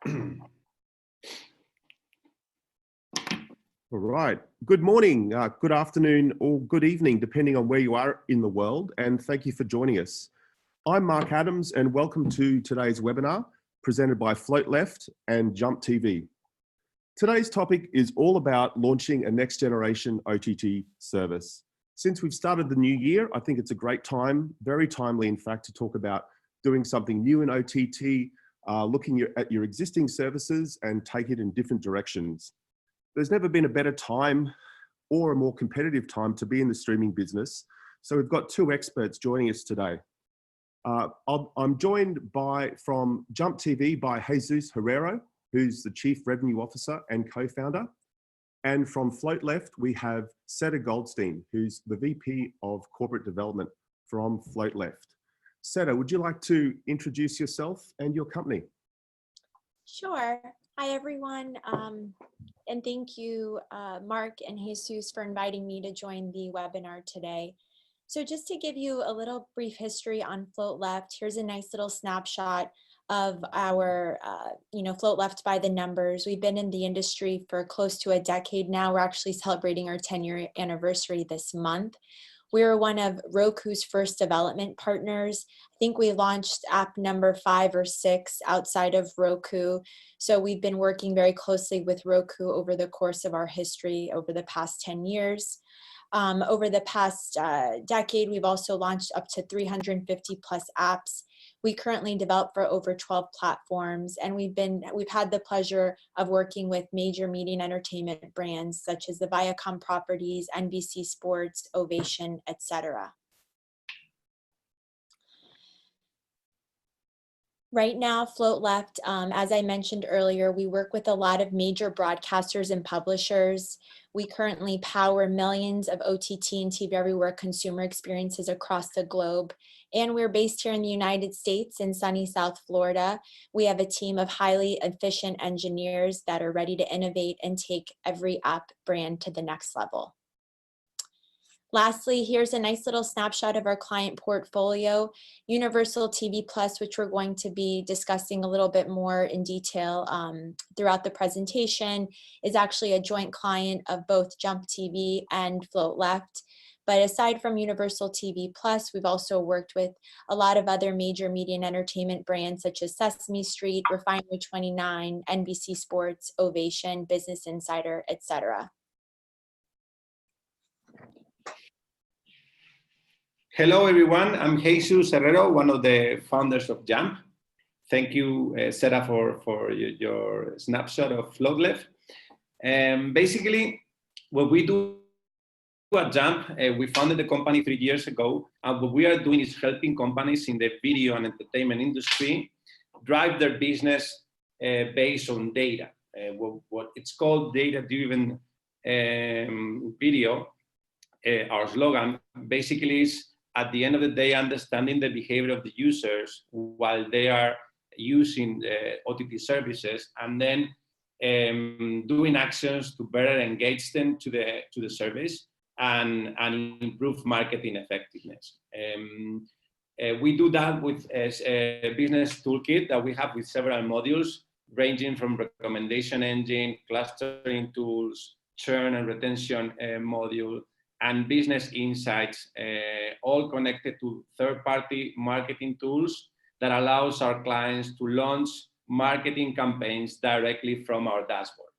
All right. Good morning, good afternoon, or good evening, depending on where you are in the world, and thank you for joining us. I'm Mark Adams, and welcome to today's webinar presented by Float Left and Jump TV. Today's topic is all about launching a next generation OTT service. Since we've started the new year, I think it's a great time, very timely in fact, to talk about doing something new in OTT, looking at your existing services and take it in different directions. There's never been a better time or a more competitive time to be in the streaming business. So we've got two experts joining us today. I'm joined from Jump TV by Jesus Herrero, who's the Chief Revenue Officer and co-founder. And from Float Left, we have Seta Goldstein, who's the VP of Corporate Development from Float Left. Seta, would you like to introduce yourself and your company? Sure. Hi, everyone. And thank you, Mark and Jesus, for inviting me to join the webinar today. So just to give you a little brief history on Float Left, here's a nice little snapshot of our, Float Left by the numbers. We've been in the industry for close to a decade now. We're actually celebrating our 10-year anniversary this month. We're one of Roku's first development partners. I think we launched app number 5 or 6 outside of Roku. So we've been working very closely with Roku over the course of our history over the past 10 years. Over the past decade, we've also launched up to 350 plus apps. We currently develop for over 12 platforms, and we've had the pleasure of working with major media and entertainment brands such as the Viacom properties, NBC Sports, Ovation, etc. Right now, Float Left, as I mentioned earlier, we work with a lot of major broadcasters and publishers. We currently power millions of OTT and TV Everywhere consumer experiences across the globe. And we're based here in the United States in sunny South Florida. We have a team of highly efficient engineers that are ready to innovate and take every app brand to the next level. Lastly, here's a nice little snapshot of our client portfolio. Universal TV Plus, which we're going to be discussing a little bit more in detail throughout the presentation, is actually a joint client of both Jump TV and Float Left. But aside from Universal TV Plus, we've also worked with a lot of other major media and entertainment brands such as Sesame Street, Refinery 29, NBC Sports, Ovation, Business Insider, etc. Hello, everyone. I'm Jesus Herrero, one of the founders of Jump. Thank you, Seta, for your snapshot of Float Left. Basically, what we do at Jump, we founded the company 3 years ago, and what we are doing is helping companies in the video and entertainment industry drive their business based on data. What it's called data-driven video. Our slogan basically is, at the end of the day, understanding the behavior of the users while they are using OTT services, and then doing actions to better engage them to the service and improve marketing effectiveness. We do that with a business toolkit that we have with several modules, ranging from recommendation engine, clustering tools, churn and retention module, and business insights, all connected to third-party marketing tools that allows our clients to launch marketing campaigns directly from our dashboard.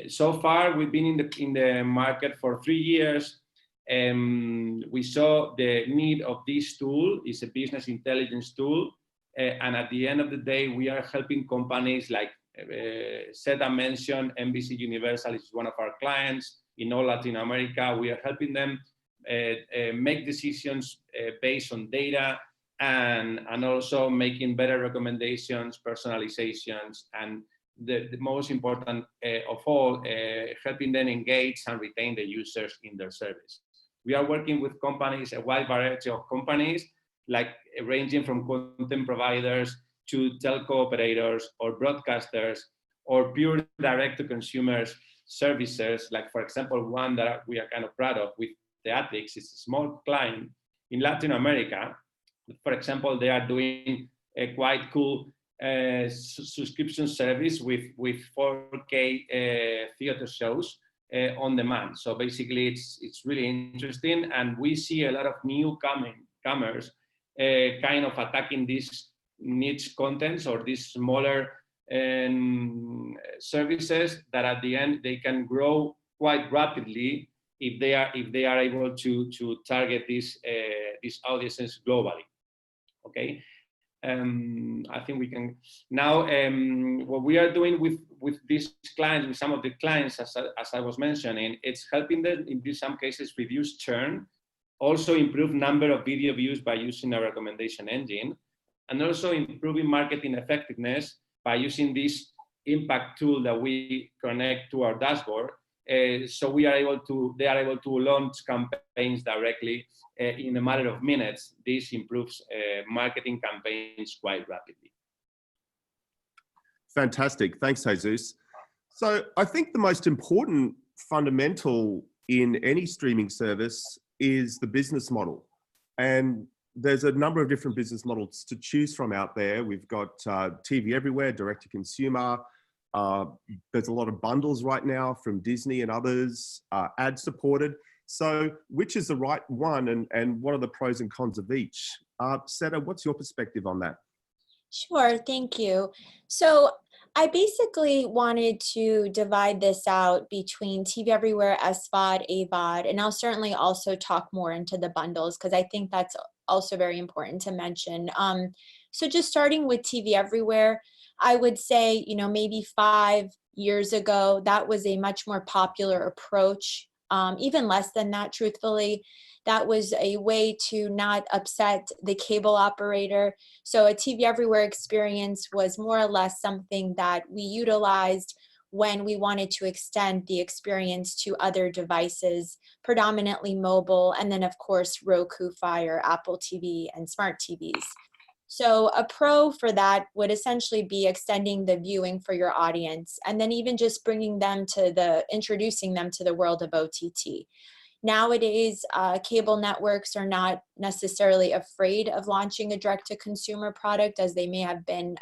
So far, we've been in the market for 3 years. We saw the need of this tool. It's a business intelligence tool. And at the end of the day, we are helping companies like Seta mentioned, NBC Universal is one of our clients. In all Latin America, we are helping them make decisions based on data and also making better recommendations, personalizations, and the most important of all, helping them engage and retain the users in their service. We are working with companies, a wide variety of companies, like ranging from content providers to telco operators or broadcasters or pure direct-to-consumer services, like, for example, one that we are kind of proud of with Theatrics. It's a small client in Latin America. For example, they are doing a quite cool subscription service with 4K theater shows on demand. So basically, it's really interesting, and we see a lot of newcomers kind of attacking these niche contents or these smaller services that at the end they can grow quite rapidly if they are able to target these audiences globally. Okay. I think we can now. What we are doing with these clients, with some of the clients, as I was mentioning, it's helping them in some cases reduce churn, also improve number of video views by using a recommendation engine, and also improving marketing effectiveness by using this impact tool that we connect to our dashboard. So they are able to launch campaigns directly in a matter of minutes. This improves marketing campaigns quite rapidly. Fantastic. Thanks, Jesus. So I think the most important fundamental in any streaming service is the business model. And there's a number of different business models to choose from out there. We've got TV everywhere, direct to consumer. There's a lot of bundles right now from Disney and others, ad supported. So which is the right one, and what are the pros and cons of each? Seta, what's your perspective on that? Sure, thank you. So I basically wanted to divide this out between TV Everywhere, SVOD, AVOD, and I'll certainly also talk more into the bundles because I think that's also very important to mention. So just starting with TV Everywhere, I would say, maybe 5 years ago, that was a much more popular approach, even less than that, truthfully. That was a way to not upset the cable operator. So a TV Everywhere experience was more or less something that we utilized when we wanted to extend the experience to other devices, predominantly mobile, and then of course, Roku, Fire, Apple TV, and smart TVs. So a pro for that would essentially be extending the viewing for your audience, and then even just introducing them to the world of OTT. Nowadays, cable networks are not necessarily afraid of launching a direct-to-consumer product as they may have been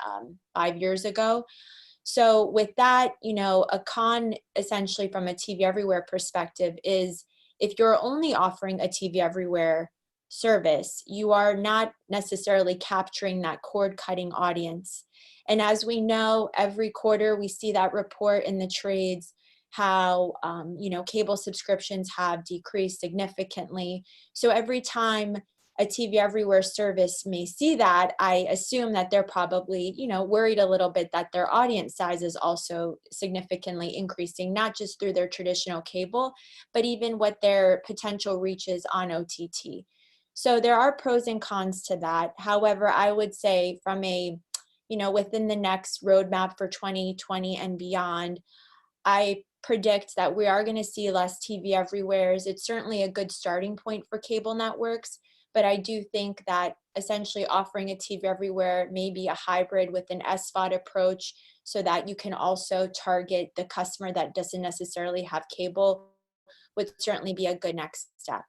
5 years ago. So with that, a con essentially from a TV Everywhere perspective is if you're only offering a TV Everywhere service, you are not necessarily capturing that cord-cutting audience. And as we know, every quarter we see that report in the trades how cable subscriptions have decreased significantly. So every time a TV Everywhere service may see that, I assume that they're probably, worried a little bit that their audience size is also significantly increasing, not just through their traditional cable, but even what their potential reach is on OTT. So there are pros and cons to that. However, I would say from within the next roadmap for 2020 and beyond, I predict that we are going to see less TV Everywheres. It's certainly a good starting point for cable networks, but I do think that essentially offering a TV Everywhere may be a hybrid with an SVOD approach so that you can also target the customer that doesn't necessarily have cable would certainly be a good next step.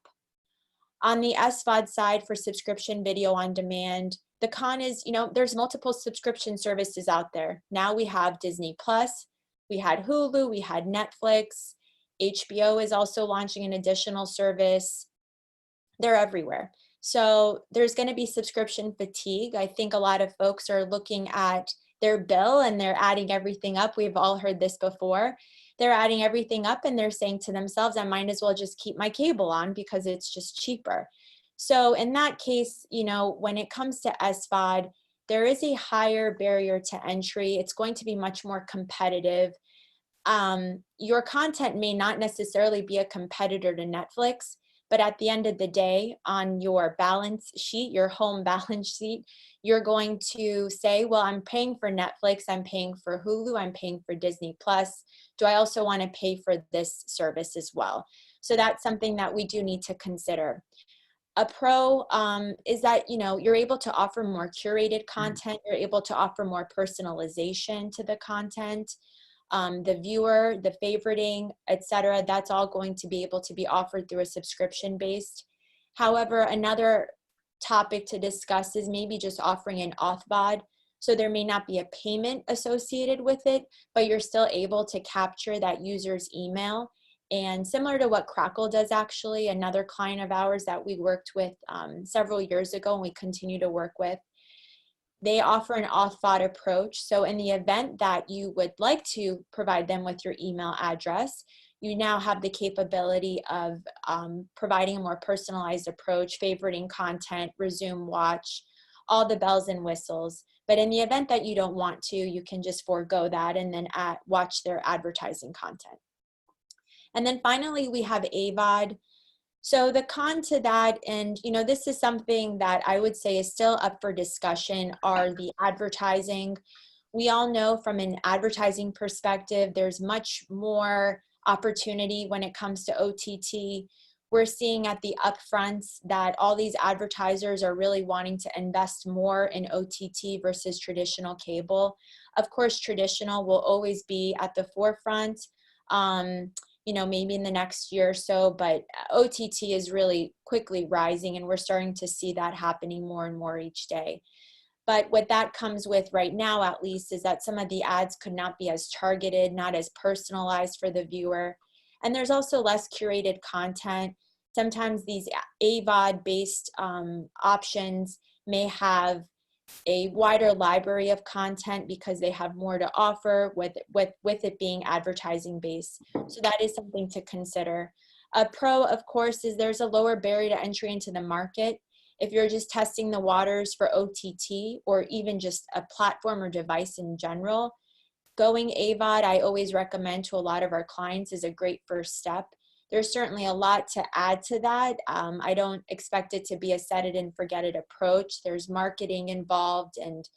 On the SVOD side for subscription video on demand, the con is, there's multiple subscription services out there. Now we have Disney Plus, we had Hulu, we had Netflix, HBO is also launching an additional service. They're everywhere. So there's going to be subscription fatigue. I think a lot of folks are looking at their bill and they're adding everything up. We've all heard this before. They're adding everything up and they're saying to themselves, I might as well just keep my cable on because it's just cheaper. So in that case, when it comes to SVOD, there is a higher barrier to entry. It's going to be much more competitive. Your content may not necessarily be a competitor to Netflix, but at the end of the day, on your balance sheet, your home balance sheet, you're going to say, well, I'm paying for Netflix, I'm paying for Hulu, I'm paying for Disney Plus. Do I also want to pay for this service as well? So that's something that we do need to consider. A pro is that, you're able to offer more curated content, you're able to offer more personalization to the content. The viewer, the favoriting, etc. That's all going to be able to be offered through a subscription based. However, another topic to discuss is maybe just offering an authVOD So there may not be a payment associated with it, but you're still able to capture that user's email. And similar to what Crackle does, actually, another client of ours that we worked with several years ago and we continue to work with, they offer an auth-bot approach. So in the event that you would like to provide them with your email address, you now have the capability of providing a more personalized approach, favoriting content, resume watch, all the bells and whistles. But in the event that you don't want to, you can just forego that and then watch their advertising content. And then finally, we have AVOD. So the con to that, and this is something that I would say is still up for discussion, are the advertising. We all know from an advertising perspective, there's much more opportunity when it comes to OTT. We're seeing at the upfronts that all these advertisers are really wanting to invest more in OTT versus traditional cable. Of course, traditional will always be at the forefront, maybe in the next year or so, but OTT is really quickly rising, and we're starting to see that happening more and more each day. But what that comes with right now, at least, is that some of the ads could not be as targeted, not as personalized for the viewer. And there's also less curated content. Sometimes these AVOD-based options may have a wider library of content because they have more to offer with it being advertising based. So that is something to consider. A pro, of course, is there's a lower barrier to entry into the market. If you're just testing the waters for OTT or even just a platform or device in general, going AVOD, I always recommend to a lot of our clients, is a great first step. There's certainly a lot to add to that. I don't expect it to be a set it and forget it approach. There's marketing involved and,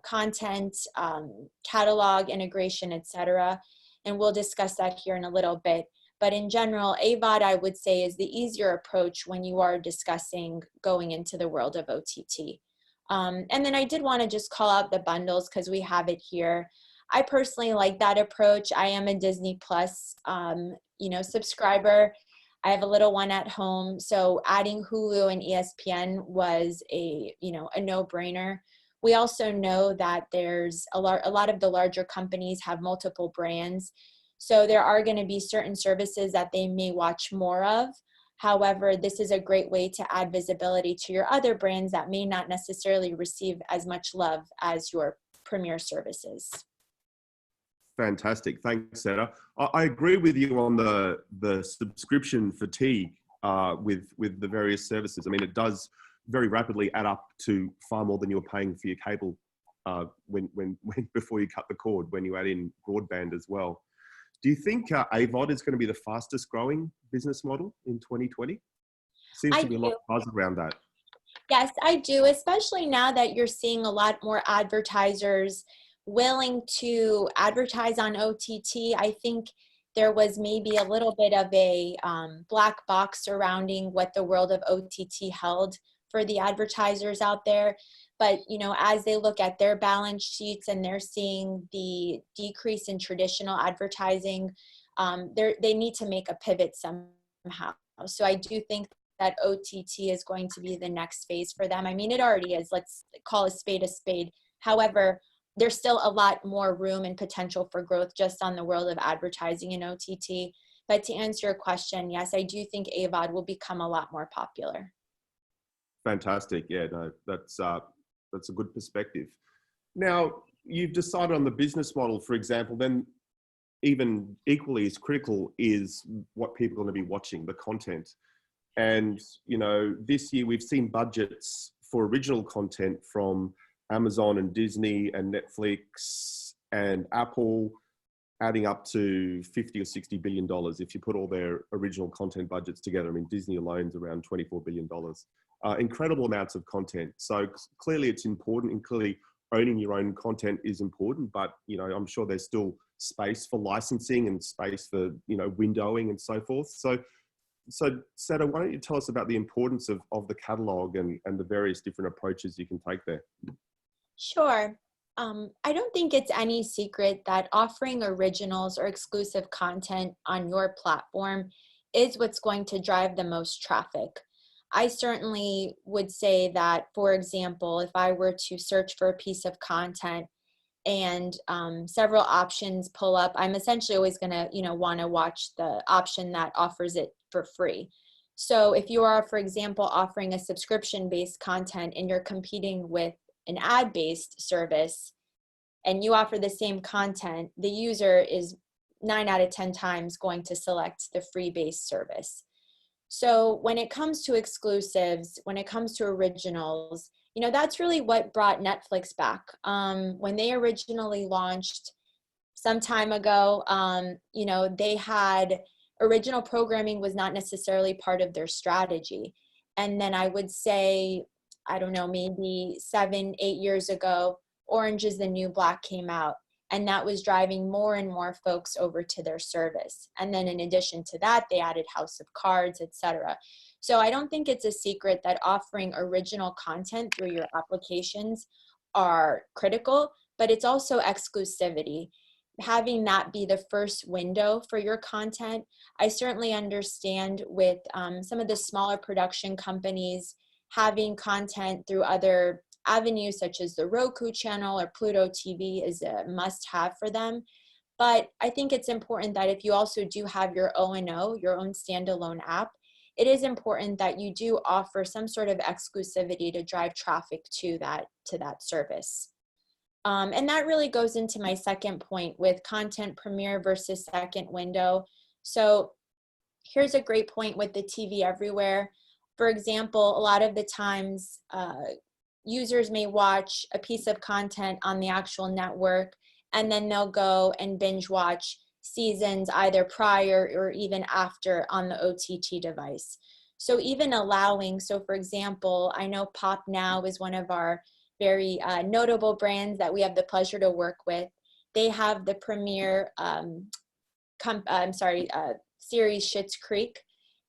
content, catalog integration, etc. And we'll discuss that here in a little bit. But in general, AVOD, I would say, is the easier approach when you are discussing going into the world of OTT. And then I did want to just call out the bundles because we have it here. I personally like that approach. I am a Disney Plus, subscriber. I have a little one at home, so adding Hulu and ESPN was a no-brainer. We also know that there's a lot of the larger companies have multiple brands, so there are going to be certain services that they may watch more of. However, this is a great way to add visibility to your other brands that may not necessarily receive as much love as your premier services. Fantastic. Thanks, Sarah. I agree with you on the subscription fatigue with the various services. I mean, it does very rapidly add up to far more than you're paying for your cable when before you cut the cord, when you add in broadband as well. Do you think AVOD is going to be the fastest growing business model in 2020? Seems to be a lot of buzz around that. Yes, I do, especially now that you're seeing a lot more advertisers willing to advertise on OTT. I think there was maybe a little bit of a black box surrounding what the world of OTT held for the advertisers out there. But, as they look at their balance sheets and they're seeing the decrease in traditional advertising, they need to make a pivot somehow. So I do think that OTT is going to be the next phase for them. I mean, it already is. Let's call a spade a spade. However, there's still a lot more room and potential for growth just on the world of advertising in OTT. But to answer your question, yes, I do think AVOD will become a lot more popular. Fantastic. Yeah, no, that's a good perspective. Now, you've decided on the business model, for example, then even equally as critical is what people are going to be watching, the content. And, this year we've seen budgets for original content from Amazon and Disney and Netflix and Apple adding up to $50 or $60 billion if you put all their original content budgets together. I mean, Disney alone is around $24 billion. Incredible amounts of content. So clearly it's important, and clearly owning your own content is important, but I'm sure there's still space for licensing and space for windowing and so forth. So Sarah, why don't you tell us about the importance of the catalog and the various different approaches you can take there? Sure. I don't think it's any secret that offering originals or exclusive content on your platform is what's going to drive the most traffic. I certainly would say that, for example, if I were to search for a piece of content and several options pull up, I'm essentially always going to, want to watch the option that offers it for free. So if you are, for example, offering a subscription-based content and you're competing with an ad-based service and you offer the same content, the user is 9 out of 10 times going to select the free-based service. So when it comes to exclusives, when it comes to originals, that's really what brought Netflix back. When they originally launched some time ago, they had original programming was not necessarily part of their strategy. And then I would say, I don't know, maybe 7, 8 years ago, Orange is the New Black came out. And that was driving more and more folks over to their service. And then in addition to that, they added House of Cards, etc. So I don't think it's a secret that offering original content through your applications are critical, but it's also exclusivity. Having that be the first window for your content. I certainly understand with some of the smaller production companies having content through other avenues such as the Roku channel or Pluto TV is a must-have for them. But I think it's important that if you also do have your O&O, your own standalone app, it is important that you do offer some sort of exclusivity to drive traffic to that service. And that really goes into my second point with content premiere versus second window. So here's a great point with the TV everywhere. For example, a lot of the times, users may watch a piece of content on the actual network, and then they'll go and binge watch seasons either prior or even after on the OTT device. So even allowing, so for example, I know Pop Now is one of our very notable brands that we have the pleasure to work with. They have the premiere series Schitt's Creek,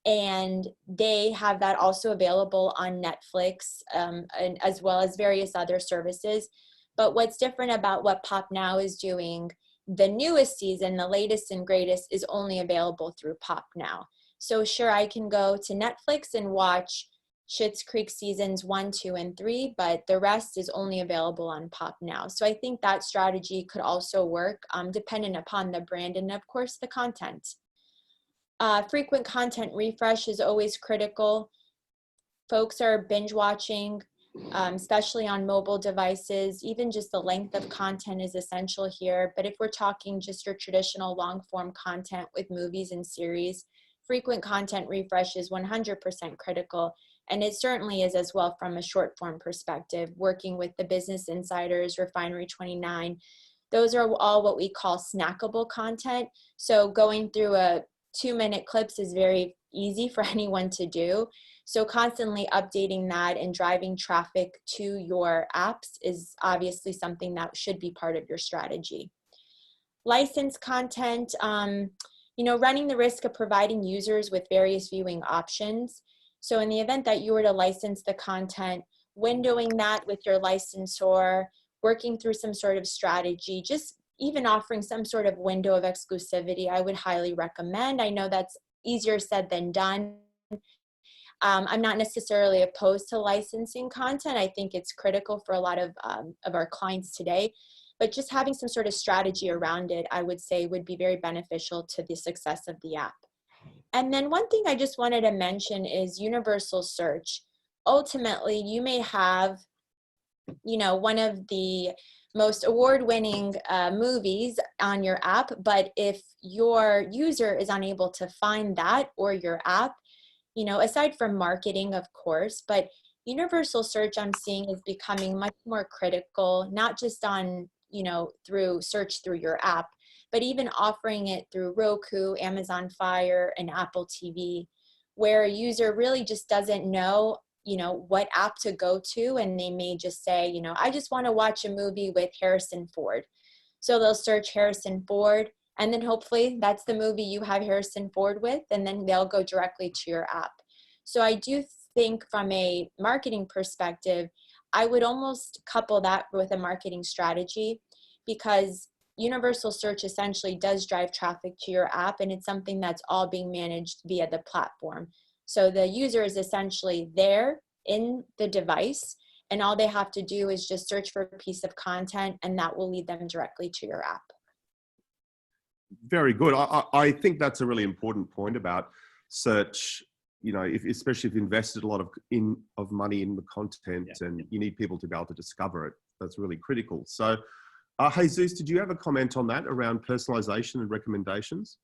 and they have that also available on Netflix, and as well as various other services. But what's different about what Pop Now is doing, the newest season, the latest and greatest, is only available through Pop Now. So sure, I can go to Netflix and watch Schitt's Creek seasons 1, 2, and 3, but the rest is only available on Pop Now. So I think that strategy could also work, dependent upon the brand and of course the content. Frequent content refresh is always critical. Folks are binge watching, especially on mobile devices. Even just the length of content is essential here. But if we're talking just your traditional long form content with movies and series, frequent content refresh is 100% critical. And it certainly is as well from a short form perspective, working with the Business Insiders, Refinery 29. Those are all what we call snackable content. So going through a 2-minute clips is very easy for anyone to do. So constantly updating that and driving traffic to your apps is obviously something that should be part of your strategy. Licensed content, running the risk of providing users with various viewing options. So in the event that you were to license the content, windowing that with your licensor, working through some sort of strategy, just even offering some sort of window of exclusivity, I would highly recommend. I know that's easier said than done. I'm not necessarily opposed to licensing content. I think it's critical for a lot of our clients today, but just having some sort of strategy around it, I would say would be very beneficial to the success of the app. And then one thing I just wanted to mention is universal search. Ultimately, you may have, one of the most award-winning movies on your app, but if your user is unable to find that or your app, aside from marketing, of course, but universal search I'm seeing is becoming much more critical, not just on, through search through your app, but even offering it through Roku, Amazon Fire, and Apple TV, where a user really just doesn't know what app to go to, and they may just say, I just want to watch a movie with Harrison Ford. So they'll search Harrison Ford, and then hopefully that's the movie you have Harrison Ford with, and then they'll go directly to your app. So I do think from a marketing perspective, I would almost couple that with a marketing strategy, because universal search essentially does drive traffic to your app, and it's something that's all being managed via the platform. So the user is essentially there in the device, and all they have to do is just search for a piece of content, and that will lead them directly to your app. Very good. I think that's a really important point about search. You know, especially if you've invested a lot of money in the content, and you need people to be able to discover it. That's really critical. So, Jesus, did you have a comment on that around personalization and recommendations?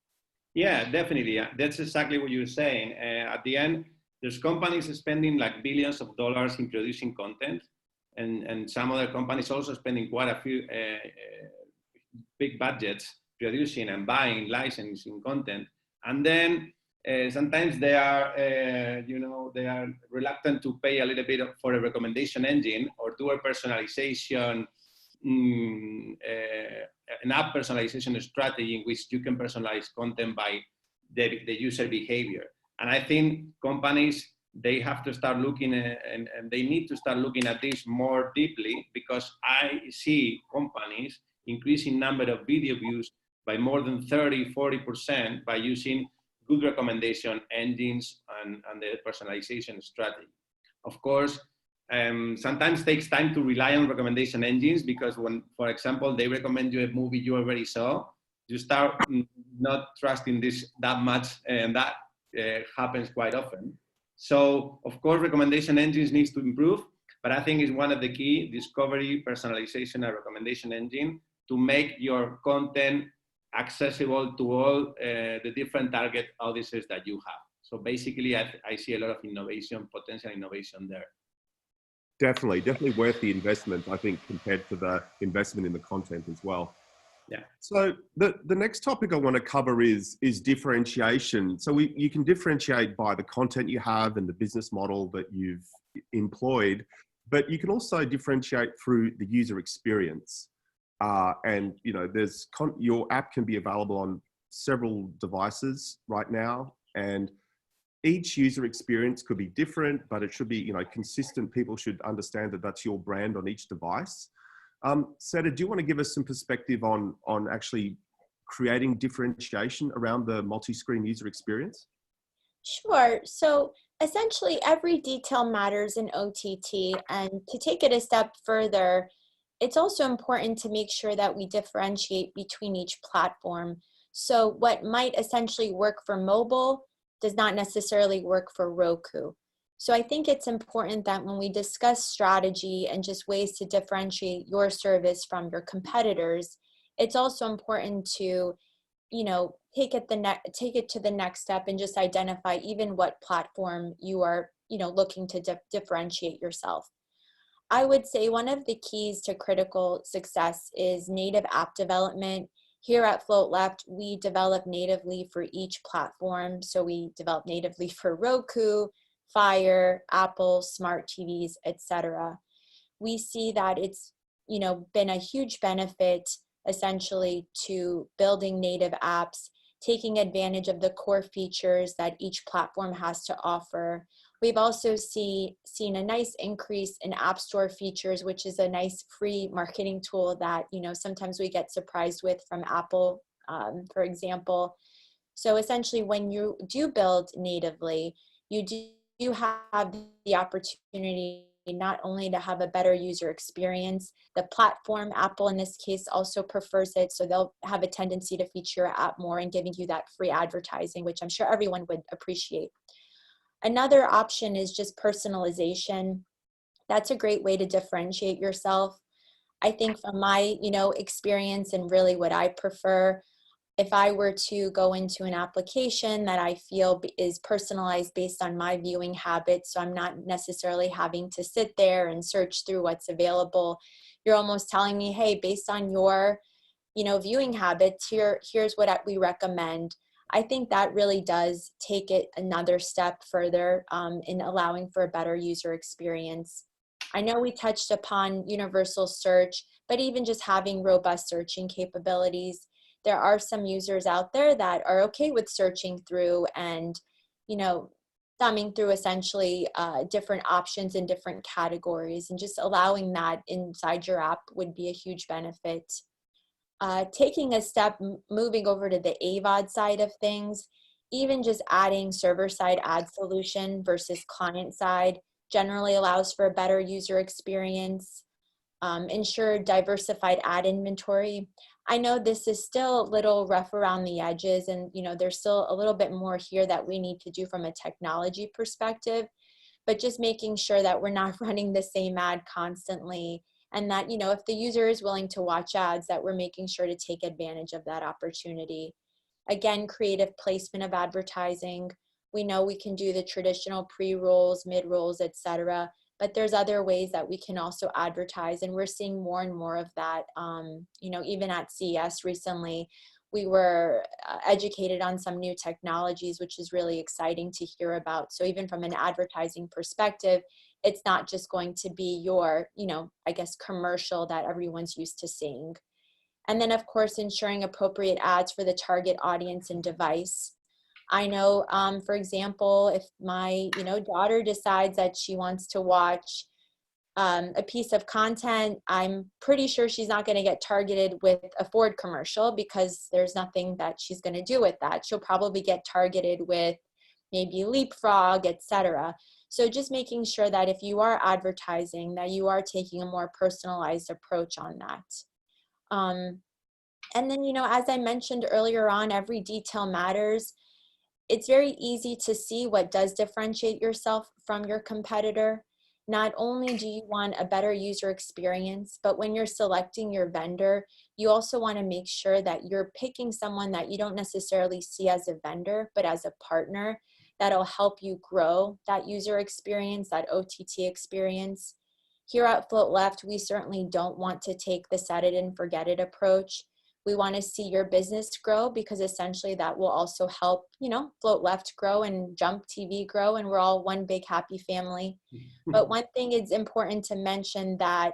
Yeah, definitely. That's exactly what you're saying. At the end, there's companies spending like billions of dollars in producing content, and some other companies also spending quite a few big budgets producing and buying, licensing content. And then sometimes they are, they are reluctant to pay a little bit for a recommendation engine or do a personalization, an app personalization strategy in which you can personalize content by the user behavior. And I think companies, they have to start looking and they need to start looking at this more deeply, because I see companies increasing number of video views by more than 30-40% by using good recommendation engines and the personalization strategy. Of course, sometimes it takes time to rely on recommendation engines, because when, for example, they recommend you a movie you already saw, you start not trusting this that much, and that happens quite often. So, of course, recommendation engines needs to improve, but I think it's one of the key: discovery, personalization, and recommendation engine to make your content accessible to all the different target audiences that you have. So basically, I see a lot of innovation, potential innovation there. Definitely worth the investment, I think, compared to the investment in the content as well. Yeah. So the next topic I want to cover is differentiation. So you can differentiate by the content you have and the business model that you've employed, but you can also differentiate through the user experience. And your app can be available on several devices right now, and each user experience could be different, but it should be consistent. People should understand that that's your brand on each device. Seda, do you want to give us some perspective on actually creating differentiation around the multi-screen user experience? Sure. So essentially, every detail matters in OTT, and to take it a step further, it's also important to make sure that we differentiate between each platform. So what might essentially work for mobile does not necessarily work for Roku. So I think it's important that when we discuss strategy and just ways to differentiate your service from your competitors, it's also important to, take it to the next step and just identify even what platform you are, looking to differentiate yourself. I would say one of the keys to critical success is native app development. Here at Float Left, we develop natively for each platform. So we develop natively for Roku, Fire, Apple, smart TVs, etc. We see that it's, been a huge benefit essentially to building native apps, taking advantage of the core features that each platform has to offer. We've also seen a nice increase in App Store features, which is a nice free marketing tool that, sometimes we get surprised with from Apple, for example. So essentially, when you do build natively, you do have the opportunity not only to have a better user experience, the platform, Apple in this case, also prefers it. So they'll have a tendency to feature your app more and giving you that free advertising, which I'm sure everyone would appreciate. Another option is just personalization. That's a great way to differentiate yourself. I think from my, experience and really what I prefer, if I were to go into an application that I feel is personalized based on my viewing habits, so I'm not necessarily having to sit there and search through what's available, you're almost telling me, hey, based on your, viewing habits, here's what we recommend. I think that really does take it another step further in allowing for a better user experience. I know we touched upon universal search, but even just having robust searching capabilities, there are some users out there that are okay with searching through and, thumbing through essentially different options in different categories, and just allowing that inside your app would be a huge benefit. Taking a step, moving over to the AVOD side of things, even just adding server-side ad solution versus client-side generally allows for a better user experience. Ensure diversified ad inventory. I know this is still a little rough around the edges, and there's still a little bit more here that we need to do from a technology perspective, but just making sure that we're not running the same ad constantly, and that if the user is willing to watch ads, that we're making sure to take advantage of that opportunity. Again, creative placement of advertising. We know we can do the traditional pre-rolls, mid-rolls, etc., but there's other ways that we can also advertise, and we're seeing more and more of that. Even at CES recently, we were educated on some new technologies, which is really exciting to hear about. So even from an advertising perspective, it's not just going to be your, I guess, commercial that everyone's used to seeing. And then, of course, ensuring appropriate ads for the target audience and device. I know, for example, if my, daughter decides that she wants to watch a piece of content, I'm pretty sure she's not going to get targeted with a Ford commercial because there's nothing that she's going to do with that. She'll probably get targeted with maybe Leapfrog, etc. So just making sure that if you are advertising, that you are taking a more personalized approach on that. And then, as I mentioned earlier on, every detail matters. It's very easy to see what does differentiate yourself from your competitor. Not only do you want a better user experience, but when you're selecting your vendor, you also want to make sure that you're picking someone that you don't necessarily see as a vendor, but as a partner that'll help you grow that user experience, that OTT experience. Here at Float Left, we certainly don't want to take the set it and forget it approach. We want to see your business grow because essentially that will also help, Float Left grow and Jump TV grow, and we're all one big happy family. But one thing is important to mention that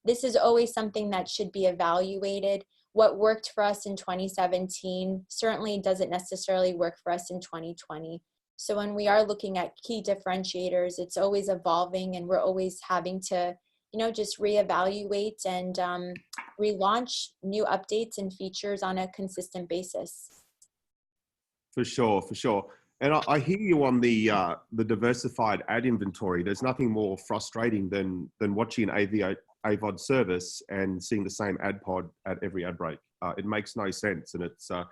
this is always something that should be evaluated. What worked for us in 2017 certainly doesn't necessarily work for us in 2020. So when we are looking at key differentiators, it's always evolving, and we're always having to just reevaluate and relaunch new updates and features on a consistent basis. For sure, for sure. And I hear you on the diversified ad inventory. There's nothing more frustrating than watching an AVOD service and seeing the same ad pod at every ad break. It makes no sense, and it's a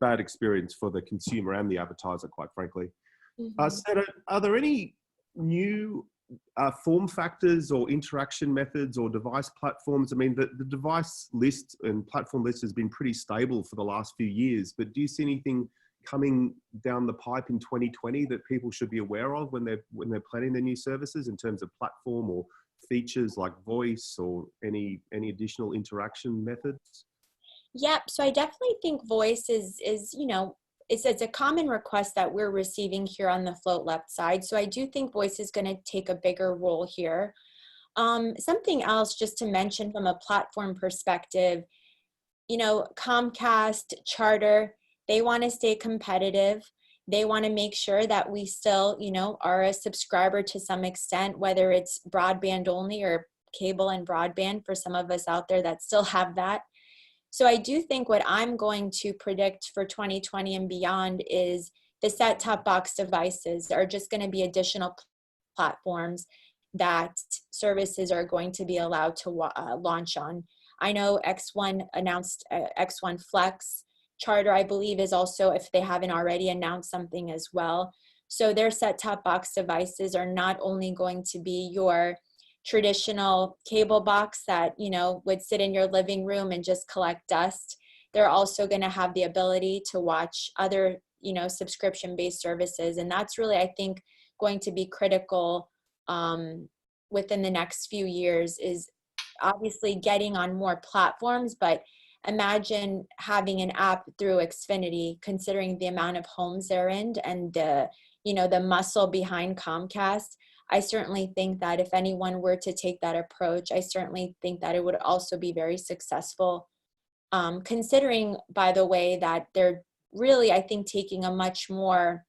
bad experience for the consumer and the advertiser, quite frankly. Mm-hmm. Seta, are there any new form factors or interaction methods or device platforms? I mean, the device list and platform list has been pretty stable for the last few years, but do you see anything coming down the pipe in 2020 that people should be aware of when they're planning their new services in terms of platform or features like voice or any additional interaction methods? Yep. So I definitely think voice is it's a common request that we're receiving here on the Float Left side. So I do think voice is going to take a bigger role here. Something else just to mention from a platform perspective, Comcast, Charter, they want to stay competitive. They want to make sure that we still, are a subscriber to some extent, whether it's broadband only or cable and broadband for some of us out there that still have that. So I do think what I'm going to predict for 2020 and beyond is the set-top box devices are just going to be additional platforms that services are going to be allowed to launch on. I know X1 announced X1 Flex. Charter, I believe, is also, if they haven't already, announced something as well. So their set-top box devices are not only going to be your traditional cable box that, would sit in your living room and just collect dust. They're also going to have the ability to watch other, subscription-based services. And that's really, I think, going to be critical within the next few years, is obviously getting on more platforms, but imagine having an app through Xfinity, considering the amount of homes they're in and the muscle behind Comcast. I certainly think that if anyone were to take that approach, I certainly think that it would also be very successful. Considering, by the way, that they're really, I think, taking a much more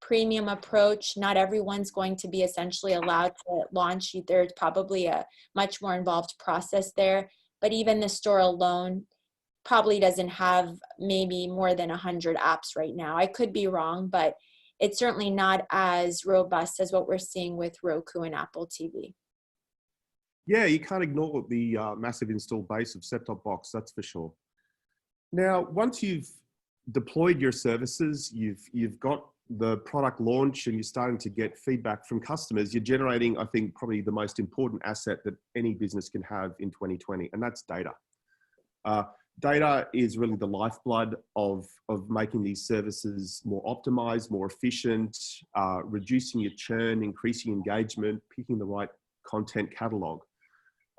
premium approach. Not everyone's going to be essentially allowed to launch. There's probably a much more involved process there. But even the store alone, probably doesn't have maybe more than 100 apps right now. I could be wrong, but it's certainly not as robust as what we're seeing with Roku and Apple TV. Yeah, you can't ignore the massive install base of set-top box, that's for sure. Now, once you've deployed your services, you've got the product launch and you're starting to get feedback from customers, you're generating, I think, probably the most important asset that any business can have in 2020, and that's data. Data is really the lifeblood of making these services more optimized, more efficient, reducing your churn, increasing engagement, picking the right content catalog.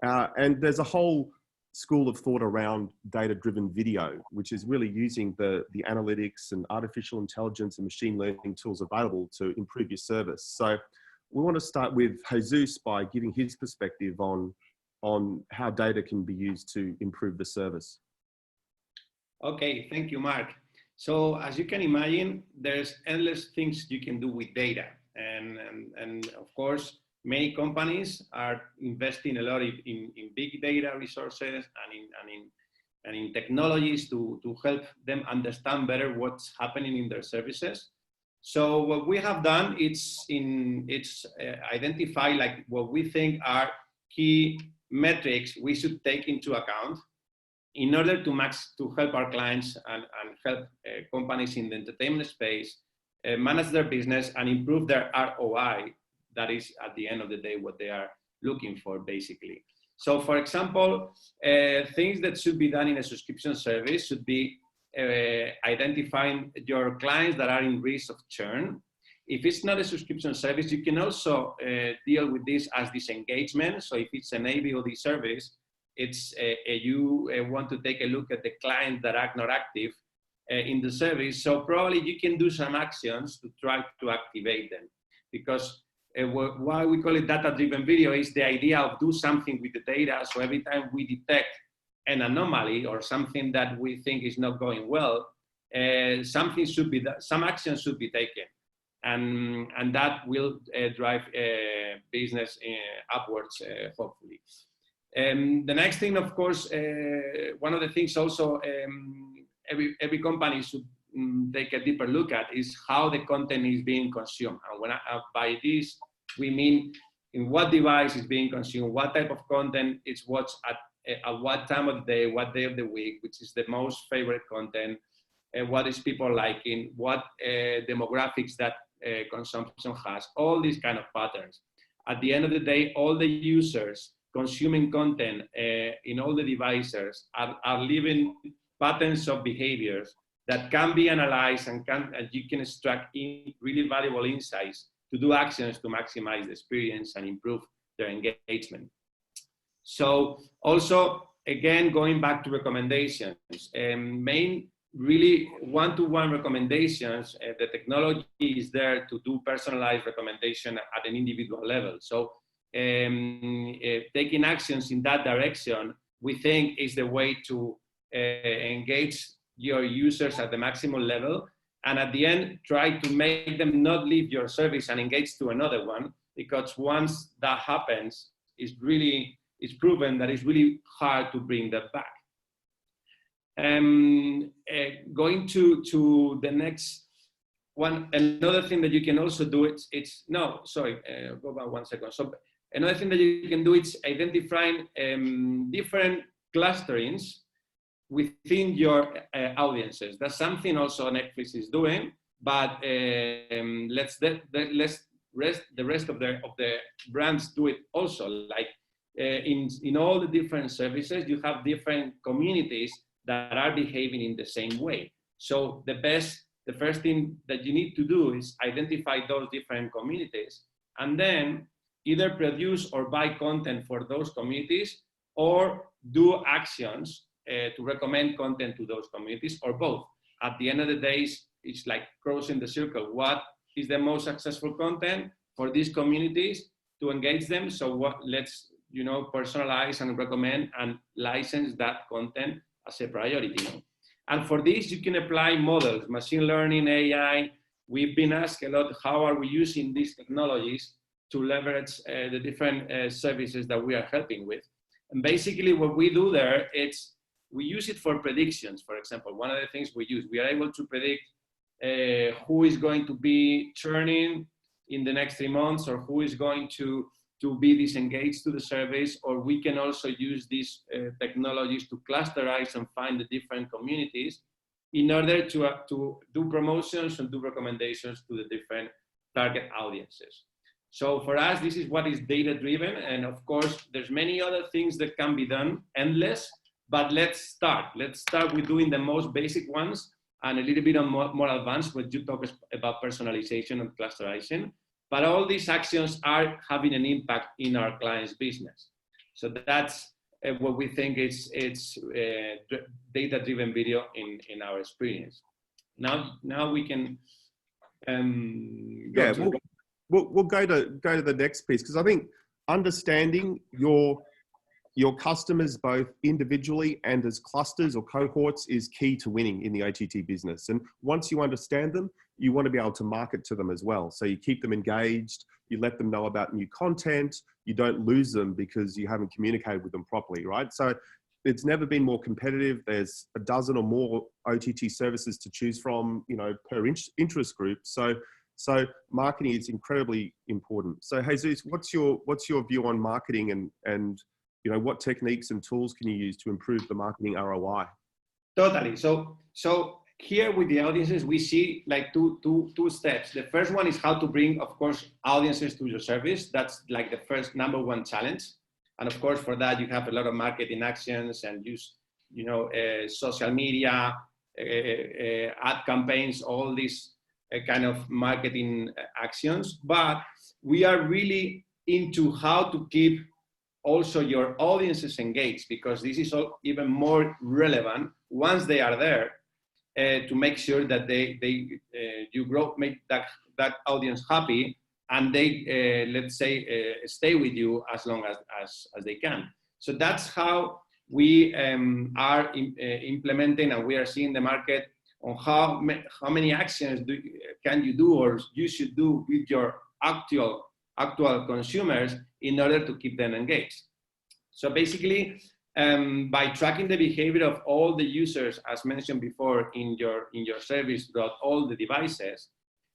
And there's a whole school of thought around data-driven video, which is really using the analytics and artificial intelligence and machine learning tools available to improve your service. So we want to start with Jesus by giving his perspective on how data can be used to improve the service. Okay, thank you, Mark. So as you can imagine, there's endless things you can do with data. And of course, many companies are investing a lot in big data resources and in technologies to help them understand better what's happening in their services. So what we have done is identify like what we think are key metrics we should take into account in order to help our clients and help companies in the entertainment space manage their business and improve their ROI. That is, at the end of the day, what they are looking for, basically. So, for example, things that should be done in a subscription service should be identifying your clients that are in risk of churn. If it's not a subscription service, you can also deal with this as disengagement. So if it's an AVOD service, it's you want to take a look at the clients that are not active in the service. So probably you can do some actions to try to activate them, because why we call it data-driven video is the idea of do something with the data. So every time we detect an anomaly or something that we think is not going well, something should be some action should be taken, and that will drive business upwards, hopefully. The next thing, of course, one of the things also every company should take a deeper look at is how the content is being consumed. And when by this, we mean in what device is being consumed, what type of content is watched at what time of the day, what day of the week, which is the most favorite content, what is people liking, what demographics that consumption has, all these kind of patterns. At the end of the day, all the users consuming content in all the devices are living patterns of behaviors that can be analyzed and you can extract really valuable insights to do actions to maximize the experience and improve their engagement. So also, again, going back to recommendations, main really one-to-one recommendations, the technology is there to do personalized recommendation at an individual level. So taking actions in that direction, we think is the way to engage your users at the maximum level, and at the end try to make them not leave your service and engage to another one, because once that happens, it's proven that it's really hard to bring that back. Going to the next one, another thing that you can also do go back 1 second. So another thing that you can do is identifying different clusterings within your audiences. That's something also Netflix is doing, but let's the rest of the brands do it also. Like in all the different services, you have different communities that are behaving in the same way. So the first thing that you need to do is identify those different communities, and then either produce or buy content for those communities, or do actions to recommend content to those communities, or both. At the end of the day, it's like crossing the circle. What is the most successful content for these communities to engage them? So let's personalize and recommend and license that content as a priority. And for this, you can apply models, machine learning, AI. We've been asked a lot, how are we using these technologies to leverage the different services that we are helping with? And basically what we do there, it's we use it for predictions. For example, one of the things we are able to predict who is going to be churning in the next 3 months, or who is going to be disengaged to the service, or we can also use these technologies to clusterize and find the different communities in order to do promotions and do recommendations to the different target audiences. So for us, this is what is data-driven, and of course, there's many other things that can be done, endless, but let's start. Let's start with doing the most basic ones and a little bit more advanced when you talk about personalization and clusterization. But all these actions are having an impact in our clients' business. So that's what we think it's data-driven video in our experience. Now we can go to we'll go to the next piece, because I think understanding your customers both individually and as clusters or cohorts is key to winning in the OTT business. And once you understand them, you want to be able to market to them as well. So you keep them engaged, you let them know about new content, you don't lose them because you haven't communicated with them properly, right? So it's never been more competitive. There's a dozen or more OTT services to choose from, per interest group. So marketing is incredibly important. So Jesus, what's your view on marketing, and what techniques and tools can you use to improve the marketing ROI? Totally. So here with the audiences, we see like two steps. The first one is how to bring, of course, audiences to your service. That's like the first #1 challenge. And of course, for that, you have a lot of marketing actions and use, social media, ad campaigns, all these kind of marketing actions. But we are really into how to keep also your audiences engaged, because this is all even more relevant once they are there, to make sure that you make that audience happy, and they let's say stay with you as long as they can. So that's how we are implementing, and we are seeing the market on how many actions can you do or you should do with your actual consumers in order to keep them engaged. So basically, by tracking the behavior of all the users, as mentioned before, in your service throughout all the devices,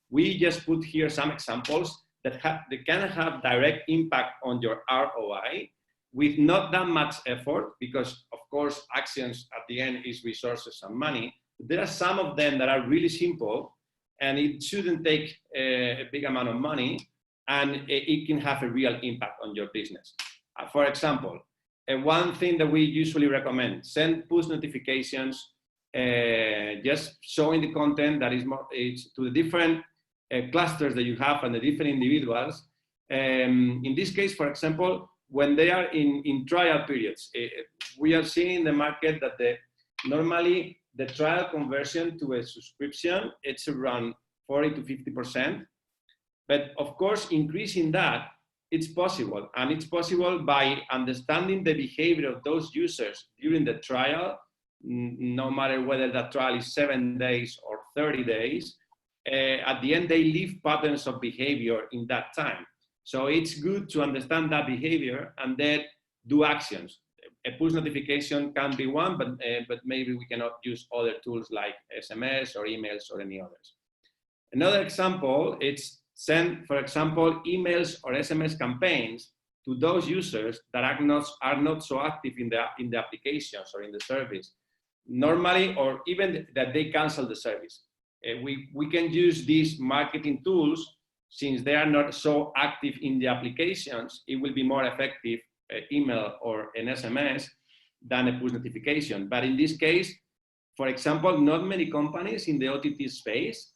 we just put here some examples that can have direct impact on your ROI with not that much effort, because of course actions at the end is resources and money. There are some of them that are really simple, and it shouldn't take a big amount of money, and it can have a real impact on your business. For example, one thing that we usually recommend: send push notifications, just showing the content that is to the different clusters that you have and the different individuals. In this case, for example, when they are in trial periods, we are seeing in the market that normally the trial conversion to a subscription, it's around 40 to 50%. But of course, increasing that, it's possible. And it's possible by understanding the behavior of those users during the trial, no matter whether that trial is 7 days or 30 days. At the end, they leave patterns of behavior in that time. So it's good to understand that behavior and then do actions. A push notification can be one, but maybe we cannot use other tools like SMS or emails or any others. Another example, it's send, for example, emails or SMS campaigns to those users that are not so active in the applications or in the service normally, or even that they cancel the service. We can use these marketing tools. Since they are not so active in the applications, it will be more effective email or an SMS than a push notification. But in this case, for example, not many companies in the OTT space,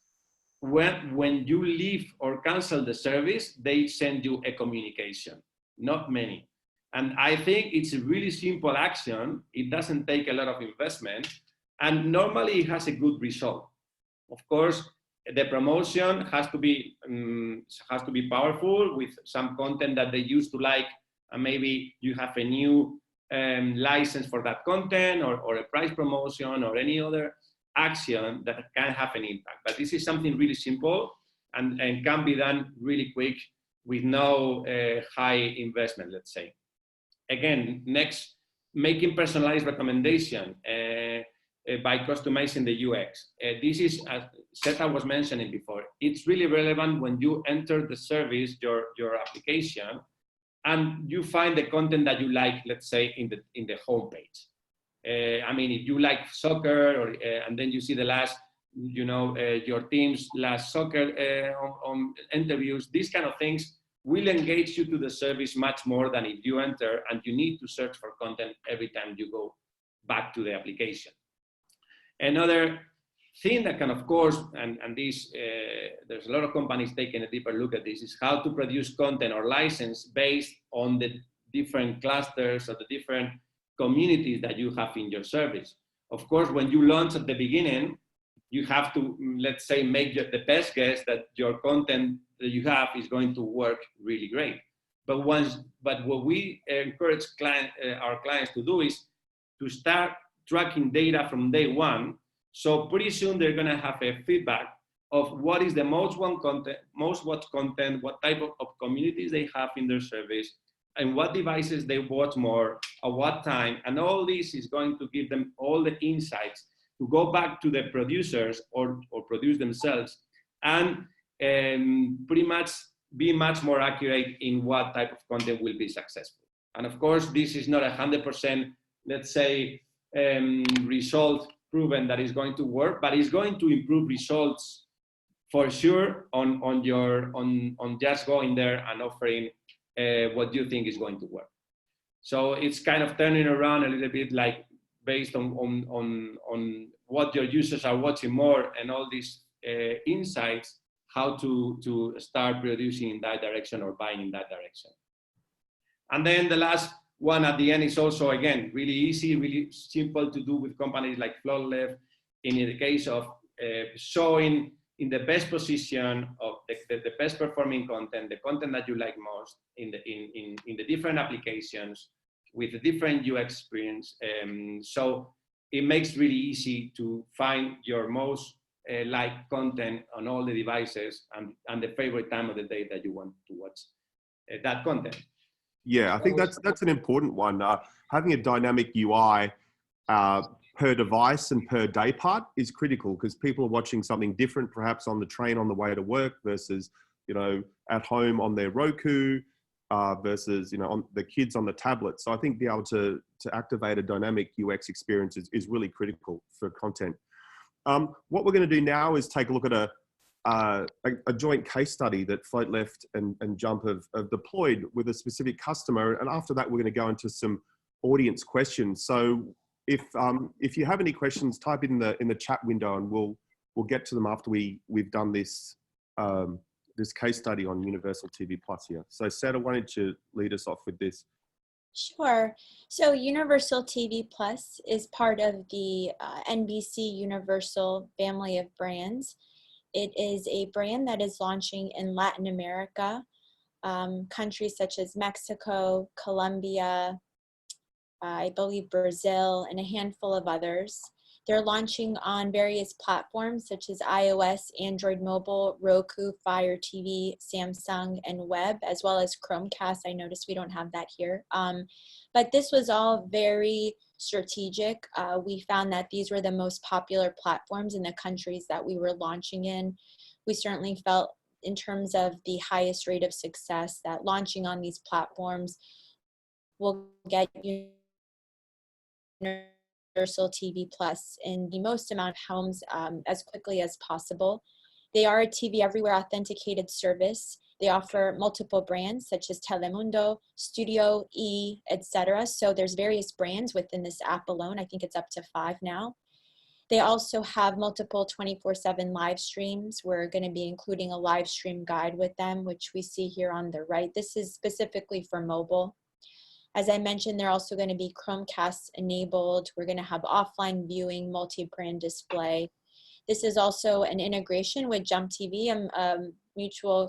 when you leave or cancel the service, they send you a communication. Not many. And I think it's a really simple action. It doesn't take a lot of investment, and normally it has a good result. Of course, the promotion has to be powerful with some content that they used to like, and maybe you have a new license for that content, or a price promotion, or any other action that can have an impact. But this is something really simple and can be done really quick with no high investment, let's say. Again, next making personalized recommendation by customizing the UX. This is, as Seta was mentioning before, it's really relevant when you enter the service, your application, and you find the content that you like, let's say, in the homepage. I mean, if you like soccer, or and then you see the last, your team's last soccer on interviews, these kind of things will engage you to the service much more than if you enter and you need to search for content every time you go back to the application. Another thing that can, of course, and this, there's a lot of companies taking a deeper look at this, is how to produce content or license based on the different clusters or the different communities that you have in your service. Of course, when you launch at the beginning, you have to, let's say, make the best guess that your content that you have is going to work really great. But what we encourage our clients to do is to start tracking data from day one. So pretty soon they're going to have a feedback of what is the most watched content, what type of communities they have in their service, and what devices they watch more, at what time. And all this is going to give them all the insights to go back to the producers or produce themselves, and pretty much be much more accurate in what type of content will be successful. And of course, this is not 100%, let's say, result proven that is going to work, but it's going to improve results for sure on just going there and offering what you think is going to work. So it's kind of turning around a little bit, like based on what your users are watching more and all these insights, how to start producing in that direction or buying in that direction. And then the last one at the end is also, again, really easy, really simple to do with companies like Flowleft, in the case of showing in the best position of the best performing content, the content that you like most in the different applications with a different UX experience. So it makes really easy to find your most liked content on all the devices and the favorite time of the day that you want to watch that content. Yeah, I think that's an important one. Having a dynamic UI per device and per day part is critical, because people are watching something different, perhaps on the train on the way to work versus, at home on their Roku versus, on the kids on the tablet. So I think being able to activate a dynamic UX experience is really critical for content. What we're going to do now is take a look at a joint case study that Floatleft and Jump have deployed with a specific customer. And after that, we're going to go into some audience questions. So if you have any questions, type it in the chat window, and we'll get to them after we've done this this case study on Universal TV Plus here. So Seta, why don't you lead us off with this? Sure. So Universal TV Plus is part of the NBC Universal family of brands. It is a brand that is launching in Latin America, countries such as Mexico, Colombia, I believe Brazil, and a handful of others. They're launching on various platforms such as iOS, Android Mobile, Roku, Fire TV, Samsung, and Web, as well as Chromecast. I noticed we don't have that here. But this was all very strategic. We found that these were the most popular platforms in the countries that we were launching in. We certainly felt, in terms of the highest rate of success, that launching on these platforms will get Universal TV Plus in the most amount of homes as quickly as possible. They are a TV Everywhere authenticated service. They offer multiple brands such as Telemundo, Studio, E, etc. So there's various brands within this app alone. I think it's up to 5 now. They also have multiple 24/7 live streams. We're going to be including a live stream guide with them, which we see here on the right. This is specifically for mobile. As I mentioned, they're also going to be Chromecast enabled. We're going to have offline viewing, multi-brand display. This is also an integration with Jump TV.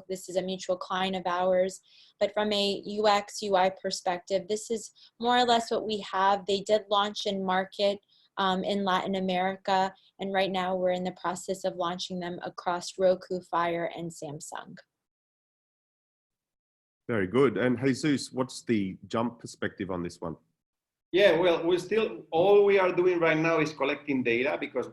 This is a mutual client of ours. But from a UX, UI perspective, this is more or less what we have. They did launch in market in Latin America. And right now we're in the process of launching them across Roku, Fire, and Samsung. Very good. And Jesus, what's the Jump perspective on this one? Yeah, well, we still, all we are doing right now is collecting data because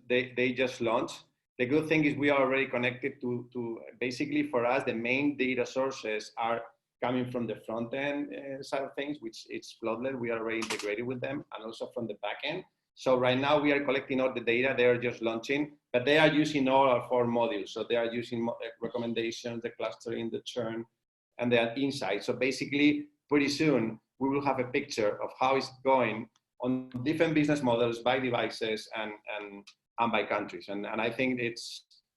they just launched. The good thing is we are already connected to basically for us, the main data sources are coming from the front end side of things, which it's Floodlet. We are already integrated with them, and also from the back end. So right now we are collecting all the data. They are just launching, but they are using all our 4 modules. So they are using recommendations, the clustering, the churn, and the insights. So basically, pretty soon, we will have a picture of how it's going on different business models by devices and by countries. And I think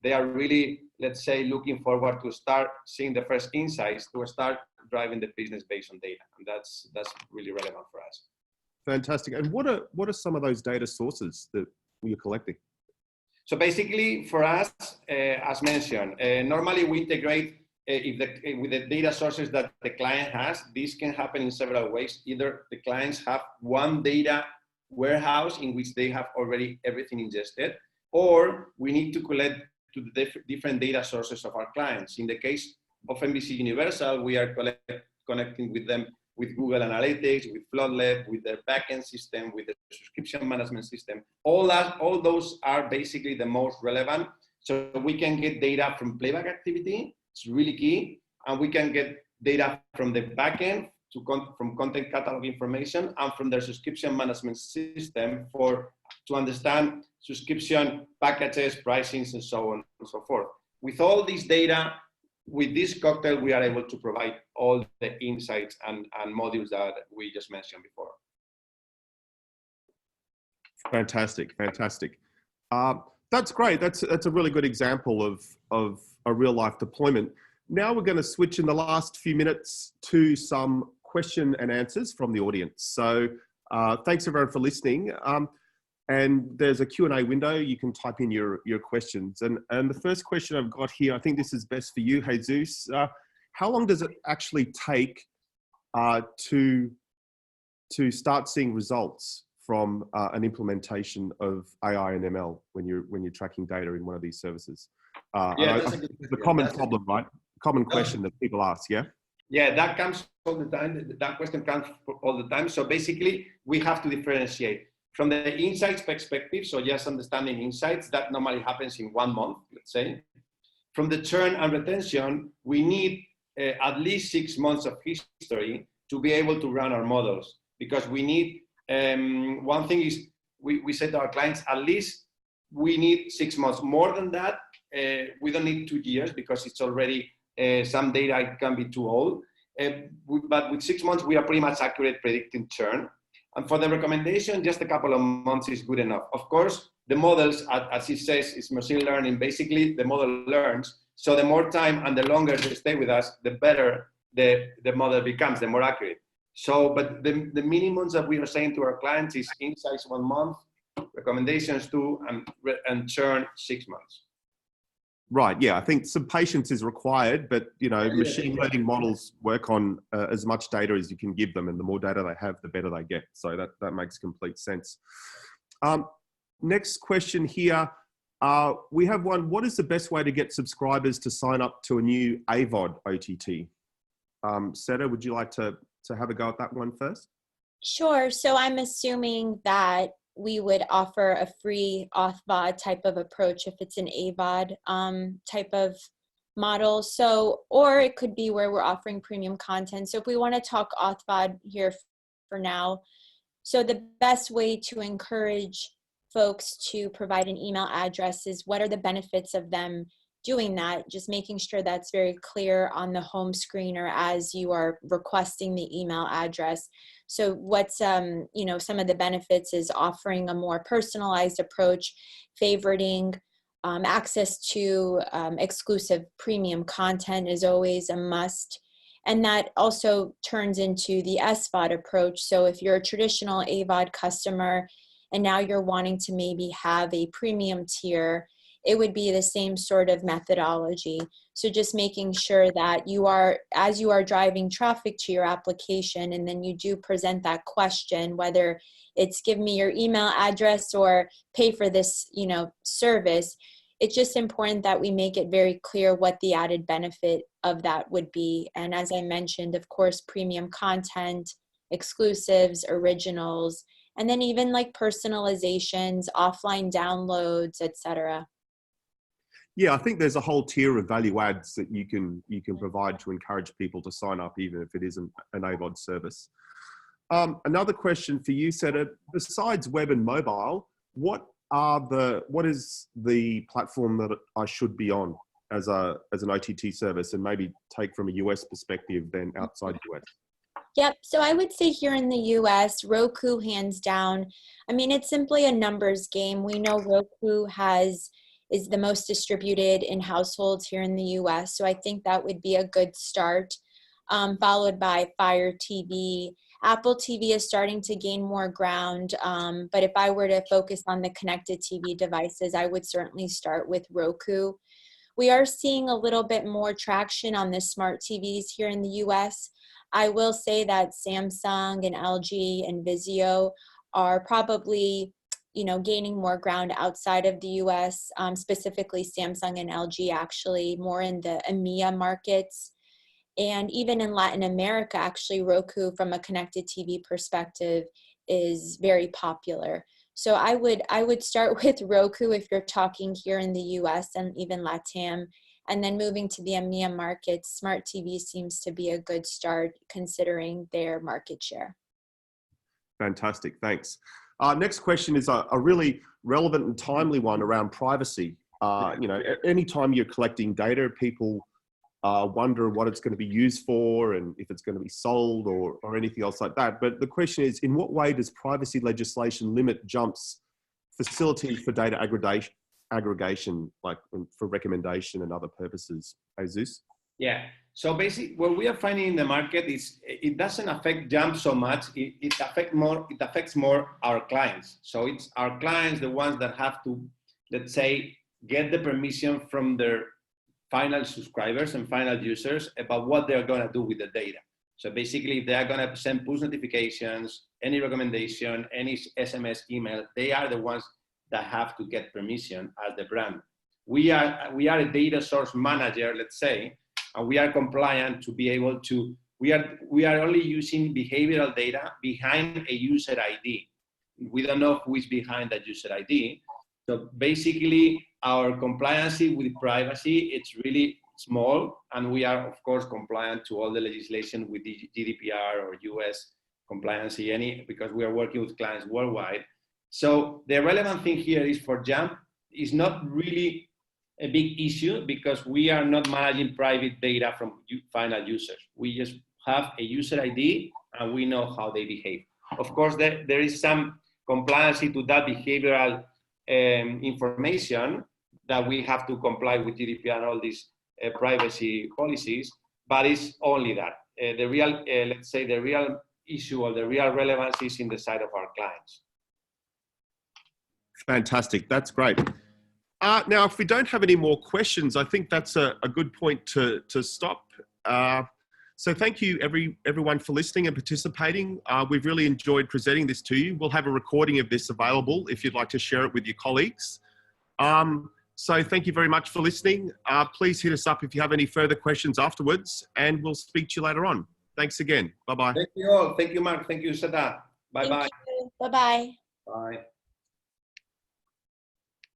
they are really, let's say, looking forward to start seeing the first insights to start driving the business based on data. And that's really relevant for us. Fantastic. And what are some of those data sources that you're collecting? So basically for us, as mentioned, normally we integrate with the data sources that the client has. This can happen in several ways. Either the clients have one data warehouse in which they have already everything ingested, or we need to collect to the different data sources of our clients. In the case of NBC Universal, we are connecting with them with Google Analytics, with Floodlet, with their backend system, with the subscription management system. All those are basically the most relevant. So we can get data from playback activity. It's really key. And we can get data from the backend from content catalog information and from their subscription management system to understand subscription packages, pricings, and so on and so forth. With all this data, with this cocktail, we are able to provide all the insights and modules that we just mentioned before. Fantastic, fantastic. That's great. That's a really good example of a real life deployment. Now we're going to switch in the last few minutes to some question and answers from the audience. So thanks everyone for listening. And there's a Q&A window. You can type in your questions. And the first question I've got here, I think this is best for you, Jesus. How long does it actually take to start seeing results from an implementation of AI and ML when you're tracking data in one of these services? It's a common problem, right? Common question that people ask, yeah? Yeah, that comes all the time. That question comes all the time. So basically, we have to differentiate. From the insights perspective, so just understanding insights, that normally happens in 1 month, let's say. From the churn and retention, we need at least 6 months of history to be able to run our models. Because we need, one thing is, we said to our clients, at least we need 6 months. More than that, we don't need 2 years because it's already, some data can be too old. But with 6 months, we are pretty much accurate predicting churn. And for the recommendation, just a couple of months is good enough. Of course, the models, as it says, is machine learning. Basically, the model learns. So the more time and the longer they stay with us, the better the model becomes, the more accurate. So, but the minimums that we are saying to our clients is insights 1 month, recommendations 2, and churn 6 months. Right. Yeah. I think some patience is required, but machine learning models work on as much data as you can give them, and the more data they have, the better they get. So that makes complete sense. Next question here. We have one. What is the best way to get subscribers to sign up to a new AVOD OTT? Seta, would you like to have a go at that one first? Sure. So I'm assuming that we would offer a free auth-VOD type of approach if it's an AVOD type of model. So, or it could be where we're offering premium content. So if we want to talk auth-VOD here for now, so the best way to encourage folks to provide an email address is what are the benefits of them doing that, just making sure that's very clear on the home screen or as you are requesting the email address. So what's, some of the benefits is offering a more personalized approach, favoriting access to exclusive premium content is always a must. And that also turns into the SVOD approach. So if you're a traditional AVOD customer and now you're wanting to maybe have a premium tier, it would be the same sort of methodology. So just making sure that as you are driving traffic to your application, and then you do present that question, whether it's give me your email address or pay for this, service, it's just important that we make it very clear what the added benefit of that would be. And as I mentioned, of course, premium content, exclusives, originals, and then even like personalizations, offline downloads, etc. Yeah, I think there's a whole tier of value adds that you can provide to encourage people to sign up, even if it isn't an AVOD service. Another question for you, Seta. Besides web and mobile, what is the platform that I should be on as an OTT service, and maybe take from a US perspective then outside US? Yep. So I would say here in the US, Roku hands down. I mean, it's simply a numbers game. We know Roku is the most distributed in households here in the US. So I think that would be a good start, followed by Fire TV. Apple TV is starting to gain more ground. But if I were to focus on the connected TV devices, I would certainly start with Roku. We are seeing a little bit more traction on the smart TVs here in the US. I will say that Samsung and LG and Vizio are probably, gaining more ground outside of the US, specifically Samsung and LG actually more in the EMEA markets. And even in Latin America, actually, Roku from a connected TV perspective is very popular. So I would start with Roku if you're talking here in the US and even LATAM. And then moving to the EMEA markets, smart TV seems to be a good start considering their market share. Fantastic, thanks. Next question is a really relevant and timely one around privacy. Anytime you're collecting data, people wonder what it's going to be used for and if it's going to be sold or anything else like that. But the question is, in what way does privacy legislation limit Jump's facility for data aggregation, like for recommendation and other purposes? Jesus? Yeah. So basically, what we are finding in the market is it doesn't affect Jump so much. It affects more our clients. So it's our clients, the ones that have to, let's say, get the permission from their final subscribers and final users about what they're going to do with the data. So basically, if they are going to send push notifications, any recommendation, any SMS, email, they are the ones that have to get permission as the brand. We are a data source manager, let's say, and we are compliant to be able to, we are only using behavioral data behind a user ID. We don't know who is behind that user ID. So basically, our compliance with privacy, it's really small, and we are, of course, compliant to all the legislation with the GDPR or US compliance, because we are working with clients worldwide. So the relevant thing here is for Jump is not really a big issue because we are not managing private data from final users. We just have a user ID and we know how they behave. Of course, there is some compliance to that behavioral information that we have to comply with GDPR and all these privacy policies, but it's only that. The real, let's say, the real issue or the real relevance is in the side of our clients. Fantastic, that's great. Now, if we don't have any more questions, I think that's a good point to stop. So thank you everyone for listening and participating. We've really enjoyed presenting this to you. We'll have a recording of this available if you'd like to share it with your colleagues. So thank you very much for listening. Please hit us up if you have any further questions afterwards, and we'll speak to you later on. Thanks again. Bye-bye. Thank you all. Thank you, Mark. Thank you, Seta. Bye-bye. Bye-bye. Bye.